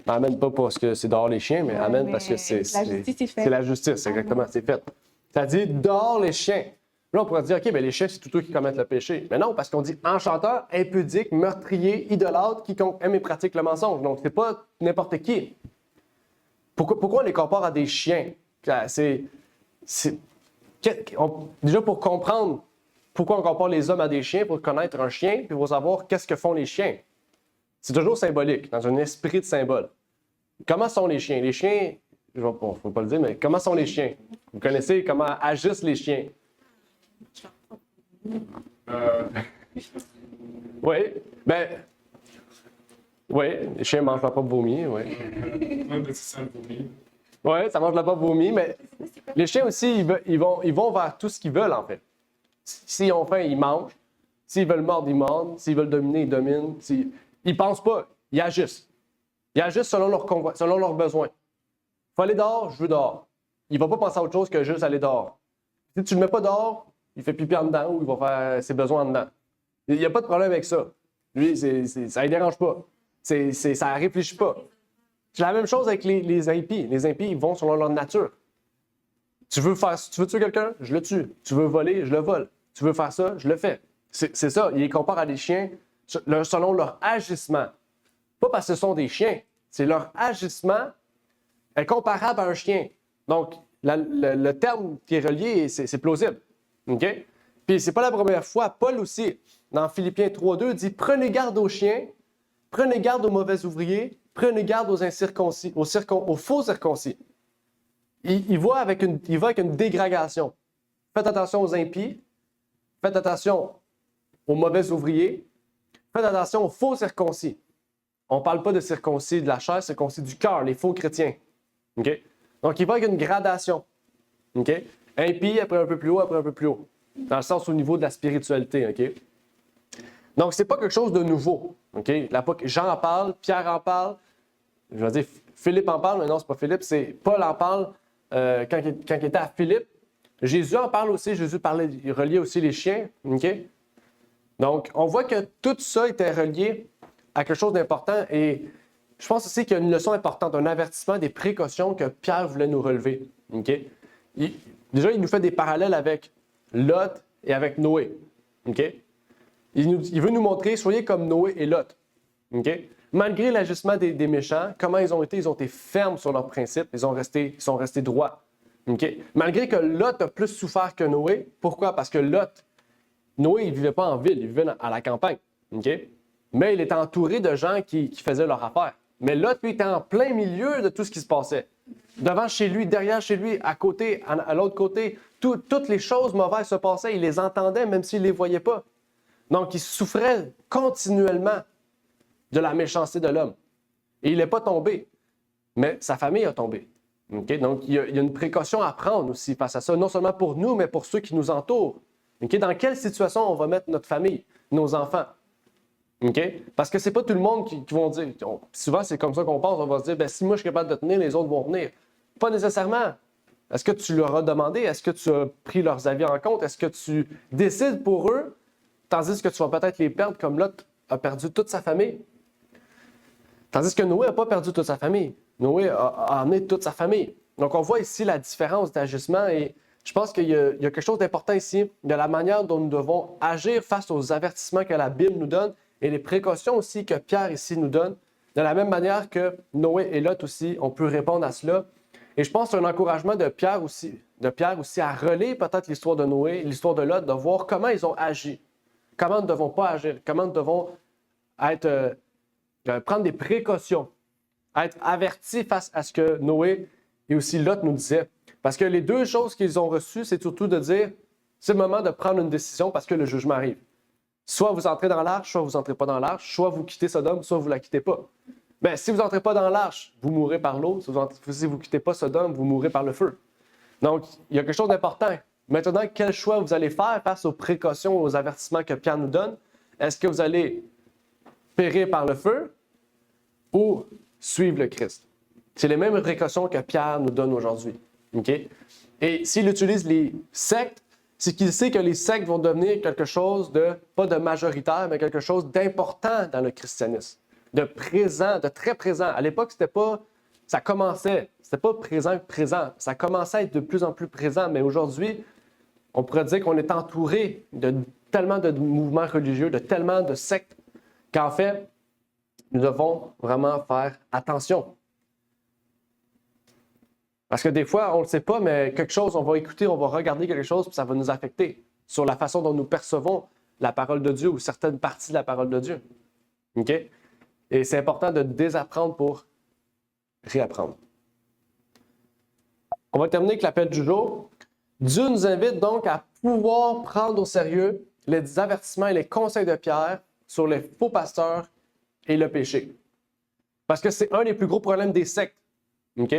S2: Amen pas parce que c'est dehors les chiens, mais
S6: Ouais,
S2: amen
S6: mais
S2: parce que
S6: la justice est faite.
S2: c'est la justice, exactement, c'est fait. Ça dit dehors les chiens. Là, on pourrait dire, OK, ben les chiens, c'est tous eux qui commettent le péché. Mais non, parce qu'on dit enchanteur, impudique, meurtrier, idolâtre, quiconque aime et pratique le mensonge. Donc, c'est pas n'importe qui. Pourquoi on les compare à des chiens? Déjà, pour comprendre pourquoi on compare les hommes à des chiens, pour connaître un chien, puis pour savoir qu'est-ce que font les chiens. C'est toujours symbolique, dans un esprit de symbole. Comment sont les chiens? Les chiens, il ne faut pas le dire, mais comment sont les chiens? Vous connaissez comment agissent les chiens? Oui, oui, les chiens mangent leur propre vomi, oui.
S5: Ouais, ben, c'est ça le vomi.
S2: Oui, ça mange leur propre vomi, mais les chiens aussi, ils vont vers tout ce qu'ils veulent, en fait. S'ils ont faim, ils mangent. S'ils veulent mordre, ils mordent. S'ils veulent dominer, ils dominent. Ils pensent pas, ils agissent. Ils agissent selon leurs besoins. Il faut aller dehors, je veux dehors. Il ne va pas penser à autre chose que juste aller dehors. Si tu ne le mets pas dehors, il fait pipi en dedans ou il va faire ses besoins en dedans. Il n'y a pas de problème avec ça. Lui, ça ne le dérange pas. Ça ne réfléchit pas. C'est la même chose avec les impies. Les impies, ils vont selon leur nature. Tu veux tuer quelqu'un? Je le tue. Tu veux voler? Je le vole. Tu veux faire ça? Je le fais. C'est ça. Ils les comparent à des chiens selon leur agissement. Pas parce que ce sont des chiens. C'est leur agissement est comparable à un chien. Donc, le terme qui est relié, c'est plausible. OK? Puis, c'est pas la première fois. Paul aussi, dans Philippiens 3.2, dit « Prenez garde aux chiens, prenez garde aux mauvais ouvriers, prenez garde aux incirconcis, aux faux circoncis. » Il va avec une dégradation. Faites attention aux impies, faites attention aux mauvais ouvriers, faites attention aux faux circoncis. On ne parle pas de circoncis de la chair, circoncis du cœur, les faux chrétiens. Okay? Donc, il va avec une gradation. Okay? Impie, après un peu plus haut, après un peu plus haut. Dans le sens au niveau de la spiritualité. Okay? Donc, ce n'est pas quelque chose de nouveau. Okay? Jean en parle, Pierre en parle, je vais dire Philippe en parle, mais non, ce n'est pas Philippe, c'est Paul en parle quand il était à Philippe. Jésus en parle aussi, il reliait aussi les chiens. Okay? Donc, on voit que tout ça était relié à quelque chose d'important et je pense aussi qu'il y a une leçon importante, un avertissement, des précautions que Pierre voulait nous relever. Okay? Déjà, il nous fait des parallèles avec Lot et avec Noé. Okay? Il veut nous montrer, soyez comme Noé et Lot. Okay? Malgré l'agissement des méchants, comment ils ont été fermes sur leurs principes, ils sont restés droits. Okay? Malgré que Lot a plus souffert que Noé, pourquoi? Parce que Noé, il ne vivait pas en ville, il vivait à la campagne. Okay? Mais il était entouré de gens qui faisaient leur affaire. Mais Lot, lui, était en plein milieu de tout ce qui se passait. Devant chez lui, derrière chez lui, à côté, à l'autre côté, toutes les choses mauvaises se passaient, il les entendait même s'il ne les voyait pas. Donc, il souffrait continuellement de la méchanceté de l'homme. Et il n'est pas tombé, mais sa famille a tombé. Okay? Donc, il y a une précaution à prendre aussi face à ça, non seulement pour nous, mais pour ceux qui nous entourent. Okay? Dans quelle situation on va mettre notre famille, nos enfants? Okay? Parce que c'est pas tout le monde qui vont dire, souvent c'est comme ça qu'on pense, on va se dire, ben, si moi je suis capable de tenir, les autres vont venir. Pas nécessairement. Est-ce que tu leur as demandé? Est-ce que tu as pris leurs avis en compte? Est-ce que tu décides pour eux, tandis que tu vas peut-être les perdre comme Lot a perdu toute sa famille? Tandis que Noé n'a pas perdu toute sa famille. Noé a amené toute sa famille. Donc on voit ici la différence d'agissement et je pense qu'il y a quelque chose d'important ici de la manière dont nous devons agir face aux avertissements que la Bible nous donne et les précautions aussi que Pierre ici nous donne, de la même manière que Noé et Lot aussi, on peut répondre à cela. Et je pense que c'est un encouragement de Pierre aussi à relire peut-être l'histoire de Noé, l'histoire de Lot, de voir comment ils ont agi, comment nous ne devons pas agir, comment nous devons prendre des précautions, être avertis face à ce que Noé et aussi Lot nous disaient. Parce que les deux choses qu'ils ont reçues, c'est surtout de dire, c'est le moment de prendre une décision parce que le jugement arrive. Soit vous entrez dans l'arche, soit vous n'entrez pas dans l'arche, soit vous quittez Sodome, soit vous ne la quittez pas. Bien, si vous n'entrez pas dans l'arche, vous mourrez par l'eau. Si vous ne quittez pas Sodome, vous mourrez par le feu. Donc, il y a quelque chose d'important. Maintenant, quel choix vous allez faire face aux précautions, aux avertissements que Pierre nous donne? Est-ce que vous allez périr par le feu ou suivre le Christ? C'est les mêmes précautions que Pierre nous donne aujourd'hui. OK? Et s'il utilise les sectes, c'est qu'il sait que les sectes vont devenir quelque chose de, pas de majoritaire, mais quelque chose d'important dans le christianisme. De présent, de très présent. À l'époque, c'était pas, ça commençait, c'était pas présent. Ça commençait à être de plus en plus présent, mais aujourd'hui, on pourrait dire qu'on est entouré de tellement de mouvements religieux, de tellement de sectes, qu'en fait, nous devons vraiment faire attention. Parce que des fois, on ne le sait pas, mais quelque chose, on va écouter, on va regarder quelque chose, puis ça va nous affecter sur la façon dont nous percevons la parole de Dieu ou certaines parties de la parole de Dieu. OK? Et c'est important de désapprendre pour réapprendre. On va terminer avec l'appel du jour. Dieu nous invite donc à pouvoir prendre au sérieux les avertissements et les conseils de Pierre sur les faux pasteurs et le péché. Parce que c'est un des plus gros problèmes des sectes. OK?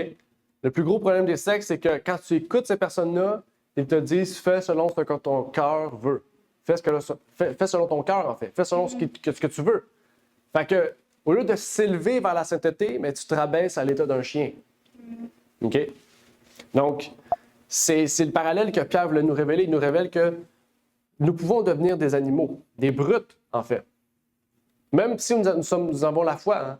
S2: Le plus gros problème des sectes, c'est que quand tu écoutes ces personnes-là, ils te disent « fais selon ce que ton cœur veut ». Fais selon ton cœur, en fait. Fais selon ce que tu veux. Fait que, au lieu de s'élever vers la sainteté, mais tu te rabaisses à l'état d'un chien. OK? Donc, c'est le parallèle que Pierre voulait nous révéler. Il nous révèle que nous pouvons devenir des animaux, des brutes, en fait. Même si nous avons la foi, hein,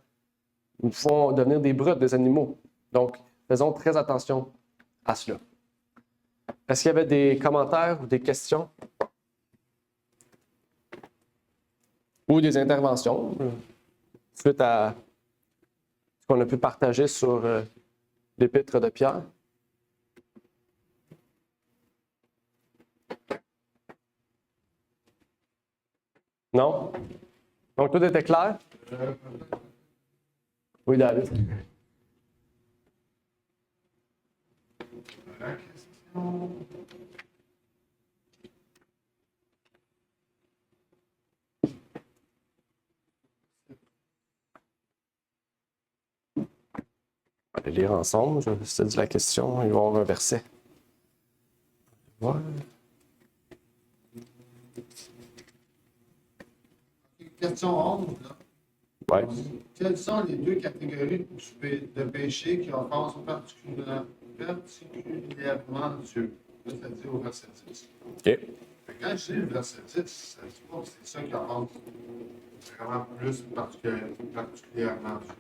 S2: nous pouvons devenir des brutes, des animaux. Donc, faisons très attention à cela. Est-ce qu'il y avait des commentaires ou des questions? Ou des interventions suite à ce qu'on a pu partager sur l'épître de Pierre? Non? Donc, tout était clair? Oui, David.
S3: La question.
S2: On va les lire ensemble. Je te dis la question. Il va y avoir un verset. Ouais.
S3: Question 11. Là.
S2: Ouais.
S3: Quelles sont les deux catégories de péchés qui offensent particulièrement Dieu? Là, ça dit au verset 10.
S2: OK.
S3: Fait que quand je dis le verset 10, ça dit pas que c'est ça qui offense vraiment plus particulièrement Dieu.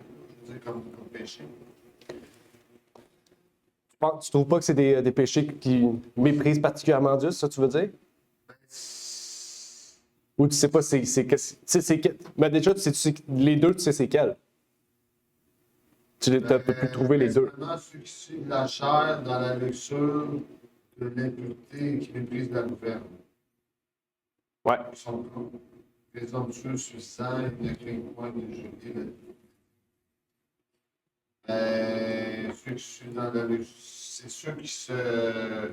S3: Je veux dire comme péché.
S2: Tu trouves pas que c'est des péchés qui méprisent particulièrement Dieu, c'est ça que tu veux dire? Ou tu sais pas mais déjà, les deux, tu sais c'est quels? Tu peux plus trouver les deux.
S3: Principalement ceux qui suivent la chair dans la luxure de l'impureté qui méprisent la gouverne.
S2: Ouais.
S3: Ils sont présomptueux, suffisants, ils ne craignent point de juger la vie. Ceux qui suivent dans la luxure, c'est ceux qui se.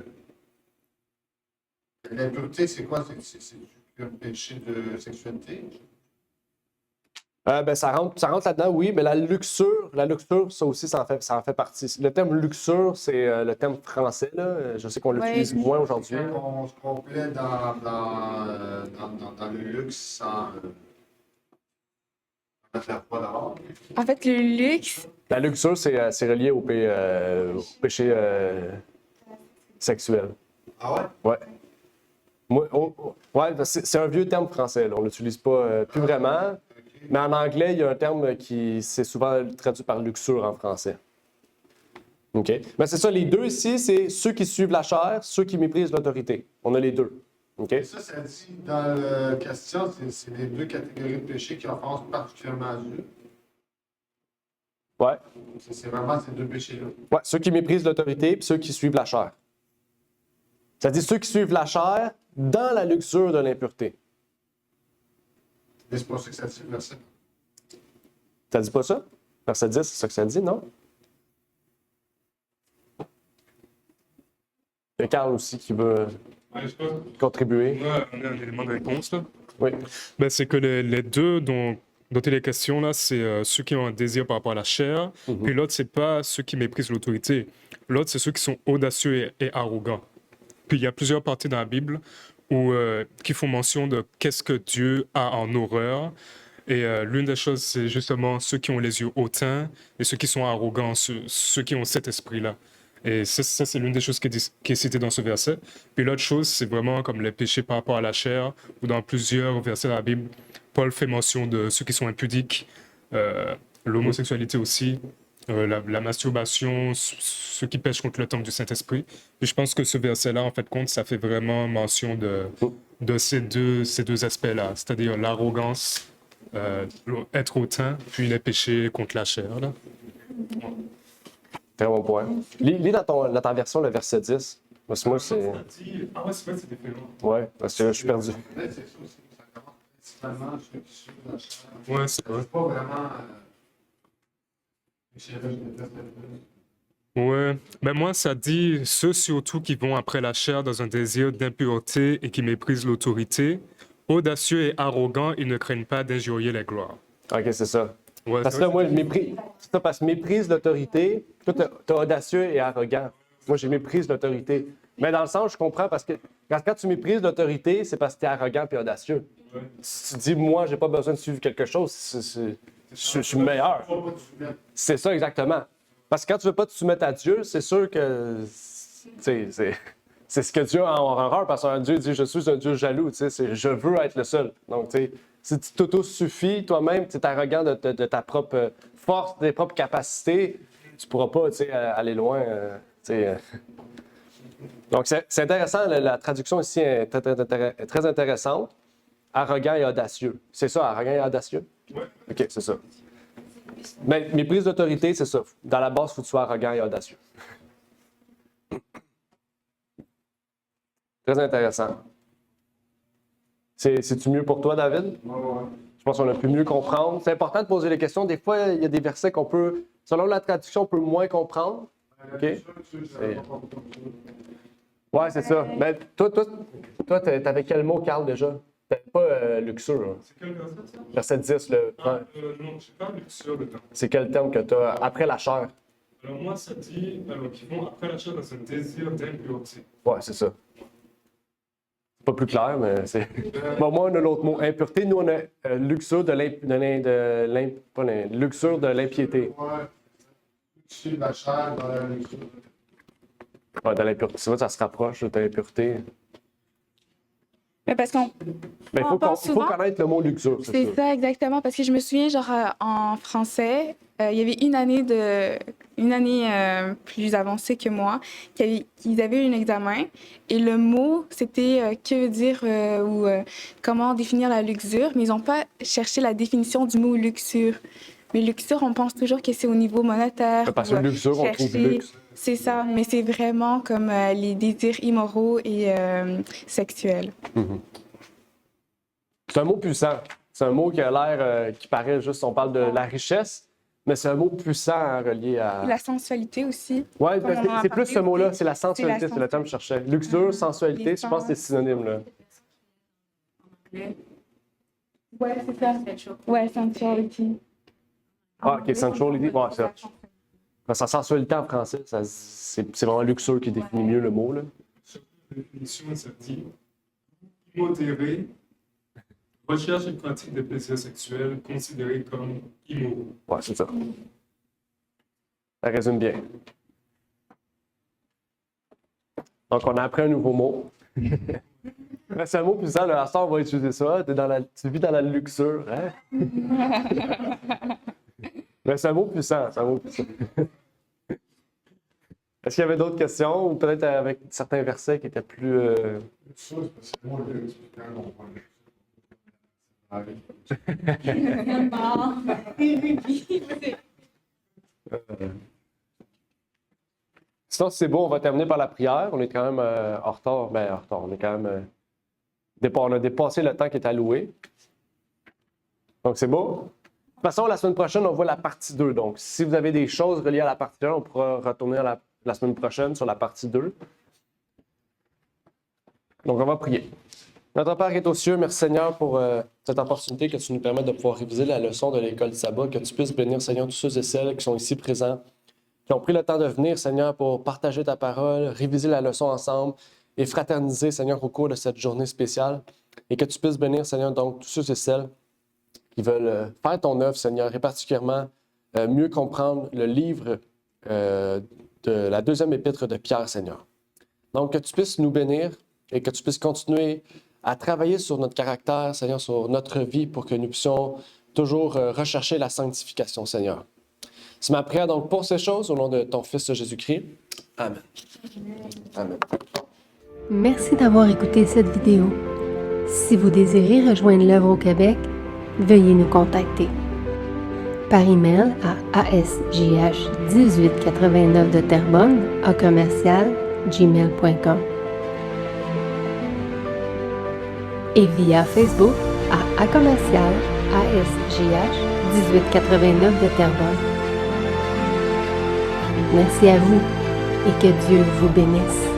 S3: L'impureté, c'est quoi? C'est un péché de sexualité?
S2: Ça rentre là-dedans, oui, mais la luxure, ça aussi, ça en fait partie. Le terme luxure, c'est le terme français, là. Je sais qu'on l'utilise moins aujourd'hui.
S3: On se complaît dans le luxe sans mettre la foi d'abord.
S6: En fait, le luxe,
S2: La luxure, c'est relié au péché sexuel.
S3: Ah ouais?
S2: Ouais. Ouais, c'est un vieux terme français, là. On l'utilise pas plus vraiment. Mais en anglais, il y a un terme qui c'est souvent traduit par luxure en français. OK? Mais c'est ça, les deux ici, c'est ceux qui suivent la chair, ceux qui méprisent l'autorité. On a les deux. OK?
S3: Ça dit dans la question, c'est les deux catégories de péchés qui offensent particulièrement Dieu.
S2: Ouais.
S3: C'est vraiment ces deux péchés-là.
S2: Ouais, ceux qui méprisent l'autorité et ceux qui suivent la chair. Ça dit ceux qui suivent la chair dans la luxure de l'impureté.
S3: Mais c'est pas ça que ça dit, le verset.
S2: Ça dit pas ça? Verset 10, c'est ça que ça dit, non? Il y a Carl aussi qui veut contribuer.
S5: Ouais, on a un élément de réponse là.
S2: Oui.
S5: Ben, c'est que les deux dont il est question là, c'est ceux qui ont un désir par rapport à la chair, puis l'autre, c'est pas ceux qui méprisent l'autorité. L'autre, c'est ceux qui sont audacieux et arrogants. Puis il y a plusieurs parties dans la Bible qui font mention de qu'est-ce que Dieu a en horreur. Et l'une des choses, c'est justement ceux qui ont les yeux hautains et ceux qui sont arrogants, ceux qui ont cet esprit-là. Et ça, c'est l'une des choses qui est citée dans ce verset. Puis l'autre chose, c'est vraiment comme les péchés par rapport à la chair, ou dans plusieurs versets de la Bible, Paul fait mention de ceux qui sont impudiques, l'homosexualité aussi, la masturbation, ceux qui pêchent contre le temple du Saint-Esprit. Et je pense que ce verset-là, en fait, ça fait vraiment mention de ces deux aspects-là, c'est-à-dire l'arrogance, être hautain, puis les péchés contre la chair. Là.
S2: Très bon point. Lis dans ta version le verset 10. Parce que moi, c'est.
S5: Ah ouais, c'est vrai, c'est différent.
S2: Ouais, parce que je suis perdu.
S3: Peut-être c'est ça aussi, ça commence principalement ceux qui suivent la chair.
S5: Ouais, c'est vrai.
S3: C'est pas vraiment. Je déteste le
S5: Ouais, ben moi, ça dit ceux surtout qui vont après la chair dans un désir d'impureté et qui méprisent l'autorité. Audacieux et arrogants, ils ne craignent pas d'injurier la gloire.
S2: Ok, c'est ça.
S5: Ouais,
S2: Parce
S5: c'est
S2: que là,
S5: vrai,
S2: moi, je méprise. C'est ça, parce que méprise l'autorité. Toi, t'es audacieux et arrogant. Moi, j'ai méprise l'autorité. Mais dans le sens, je comprends, parce que quand tu méprises l'autorité, c'est parce que t'es arrogant et audacieux.
S5: Ouais.
S2: Si tu dis, moi, j'ai pas besoin de suivre quelque chose, je suis meilleur. C'est ça, exactement. Parce que quand tu veux pas te soumettre à Dieu, c'est sûr que c'est ce que Dieu a en horreur, parce qu'un Dieu dit, je suis un Dieu jaloux, je veux être le seul. Donc, si tu t'auto-suffis toi-même, tu es arrogant de ta propre force, de tes propres capacités, tu pourras pas aller loin. Donc, c'est intéressant, la traduction ici est très intéressante. Arrogant et audacieux. C'est ça, arrogant et audacieux?
S5: Ouais.
S2: OK, c'est ça. Mais méprise d'autorité, c'est ça. Dans la base, il faut que tu sois arrogant et audacieux. Très intéressant. C'est-tu mieux pour toi, David? Je pense qu'on a pu mieux comprendre. C'est important de poser les questions. Des fois, il y a des versets qu'on peut, selon la traduction, on peut moins comprendre. OK? Ouais, c'est ça. Mais toi t'avais quel mot, Carl, déjà? T'avais pas luxure. Hein?
S5: C'est quel verset, ça?
S2: Verset 10, le.
S5: Non, j'ai pas lu sur le temps.
S2: C'est quel terme que tu as après la chair?
S5: Alors moi, ça dit qu'ils vont après la chair dans un désir d'impureté.
S2: Ouais, c'est ça. C'est pas plus clair, mais c'est. Bon, moi, on a l'autre mot. Impureté. Nous, on a luxure luxure de l'impiété.
S3: Ouais. Tu suis la chair dans la luxure.
S2: Ouais, de l'impureté. Tu vois, ça se rapproche de l'impureté.
S6: Mais parce qu'on
S2: Mais
S6: On pense
S2: il faut
S6: souvent-
S2: connaître le mot luxure, c'est
S6: C'est
S2: sûr.
S6: ça, exactement. Parce que je me souviens, genre, en français, il y avait une année plus avancée que moi, qu'ils avaient eu un examen. Et le mot, c'était que veut dire comment définir la luxure. Mais ils n'ont pas cherché la définition du mot luxure. Mais luxure, on pense toujours que c'est au niveau monétaire.
S2: Parce que
S6: ou,
S2: luxure, on trouve
S6: chercher-
S2: luxe.
S6: C'est ça, mais c'est vraiment comme les désirs immoraux et sexuels.
S2: C'est un mot puissant. C'est un mot qui a l'air, qui paraît juste, on parle de la richesse, mais c'est un mot puissant relié à.
S6: La sensualité aussi.
S2: Ouais,
S6: comme on en a
S2: c'est plus
S6: parlé
S2: ce mot-là,
S6: aussi.
S2: c'est la sensualité, c'est le terme que je cherchais. Luxure, sensualité, je pense que c'est synonyme, là.
S6: Ouais, c'est ça. Ouais, sensuality.
S2: Ah, ok, sensuality, ouais, ça. Sa sensualité en français, c'est vraiment luxure qui définit mieux le mot, là.
S5: Sur la définition, ça dit immodéré, recherche et pratique des plaisirs sexuels considérés comme immoraux.
S2: Ouais, c'est ça. Ça résume bien. Donc, on a appris un nouveau mot. Mais c'est un mot puissant, le hasard, on va utiliser ça. Tu vis dans la luxure, hein? Mais c'est un mot puissant, c'est un mot puissant. Est-ce qu'il y avait d'autres questions ou peut-être avec certains versets qui étaient plus.
S3: Ça, c'est moi le expliquant qu'on voit.
S2: Sinon, si c'est beau, on va terminer par la prière. On est quand même en retard. Ben, en retard. On est quand même. On a dépassé le temps qui est alloué. Donc, c'est beau. De toute façon, la semaine prochaine, on voit la partie 2. Donc, si vous avez des choses reliées à la partie 1, on pourra retourner à la semaine prochaine sur la partie 2. Donc, on va prier. Notre Père qui est aux cieux, merci Seigneur pour cette opportunité que tu nous permets de pouvoir réviser la leçon de l'école du sabbat, que tu puisses bénir, Seigneur, tous ceux et celles qui sont ici présents, qui ont pris le temps de venir, Seigneur, pour partager ta parole, réviser la leçon ensemble et fraterniser, Seigneur, au cours de cette journée spéciale. Et que tu puisses bénir, Seigneur, donc tous ceux et celles qui veulent faire ton œuvre, Seigneur, et particulièrement mieux comprendre le livre de la deuxième épître de Pierre, Seigneur. Donc, que tu puisses nous bénir et que tu puisses continuer à travailler sur notre caractère, Seigneur, sur notre vie pour que nous puissions toujours rechercher la sanctification, Seigneur. C'est ma prière donc pour ces choses au nom de ton Fils Jésus-Christ. Amen. Amen.
S1: Merci d'avoir écouté cette vidéo. Si vous désirez rejoindre l'œuvre au Québec, veuillez nous contacter par email à asjh1889 de Terrebonne @gmail.com et via Facebook à @asjh1889 de Terrebonne. Merci à vous et que Dieu vous bénisse.